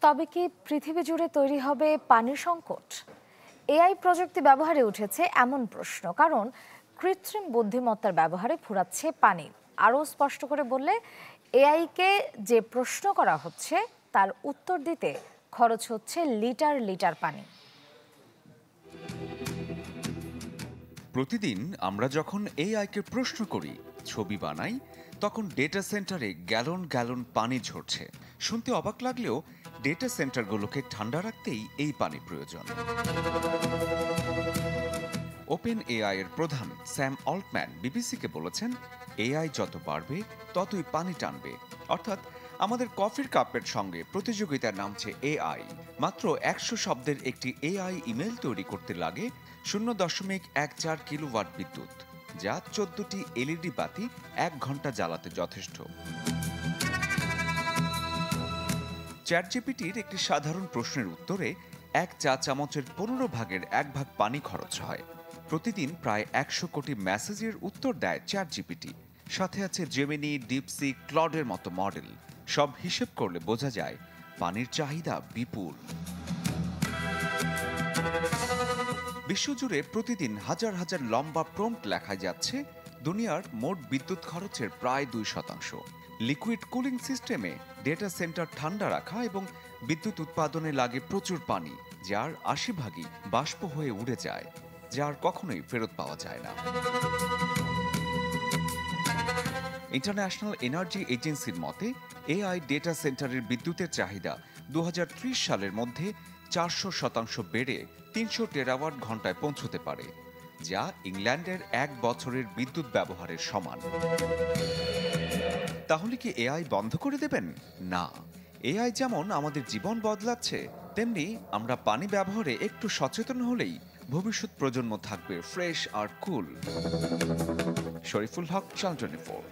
তবে কি পৃথিবী জুড়ে তৈরি হবে পানির সংকট? এআই প্রযুক্তি ব্যবহারে উঠেছে এমন প্রশ্ন, কারণ কৃত্রিম বুদ্ধিমত্তার ব্যবহারে ফুরাচ্ছে পানি। আরও স্পষ্ট করে বললে, এআইকে যে প্রশ্ন করা হচ্ছে তার উত্তর দিতে খরচ হচ্ছে লিটার লিটার পানি। প্রতিদিন আমরা যখন এআইকে প্রশ্ন করি, ছবি বানাই, তখন ডেটা সেন্টারে গ্যালন গ্যালন পানি ঝরছে। শুনতে অবাক লাগলেও ডেটা সেন্টারগুলোকে ঠান্ডা রাখতেই এই পানি প্রয়োজন। ওপেন এআই এর প্রধান স্যাম অল্টম্যান বিবিসিকে বলেছেন, এআই যত বাড়বে ততই পানি টানবে। অর্থাৎ আমাদের কফির কাপের সঙ্গে প্রতিযোগিতায় নামছে এআই। মাত্র ১০০ শব্দের একটি এআই ইমেল তৈরি করতে লাগে ০.১৪ কিলোওয়াট বিদ্যুৎ, যা ১৪টি এলইডি বাতি ১ ঘন্টা জ্বালাতে যথেষ্ট। চ্যাটজিপিটির একটি সাধারণ প্রশ্নের উত্তরে ১ চা চামচের ১৫ ভাগের ১ ভাগ পানি খরচ হয়। প্রতিদিন প্রায় ১০০ কোটি মেসেজের উত্তর দেয় চ্যাটজিপিটি। সাথে আছে জেমিনি, ডিপসিক, ক্লডের মতো মডেল। সব হিসেব করলে বোঝা যায় পানির চাহিদা বিপুল। বিশ্বজুড়ে প্রতিদিন হাজার হাজার লম্বা প্রম্পট লেখা যাচ্ছে দুনিয়ার মোট বিদ্যুৎ খরচের প্রায় ২%। লিকুইড কুলিং সিস্টেমে ডেটা সেন্টার ঠান্ডা রাখা এবং বিদ্যুৎ উৎপাদনে লাগে প্রচুর পানি, যার ৮০ ভাগই বাষ্প হয়ে উড়ে যায়, যার কখনোই ফেরত পাওয়া যায় না। ইন্টারন্যাশনাল এনার্জি এজেন্সির মতে, এআই ডেটা সেন্টারের বিদ্যুতের চাহিদা ২০৩০ সালের মধ্যে ৪০০% বেড়ে ৩০০ টেরাওয়াট ঘন্টায় পৌঁছতে পারে, যা ইংল্যান্ডের ১ বছরের বিদ্যুৎ ব্যবহারের সমান। তাহলে কি এআই বন্ধ করে দেবেন? না। এআই যেমন আমাদের জীবন বদলাচ্ছে, তেমনি আমরা পানি ব্যবহারে একটু সচেতন হলেই ভবিষ্যৎ প্রজন্ম থাকবে ফ্রেশ আর কুল। শরীফুল হক, চ্যানেল 24।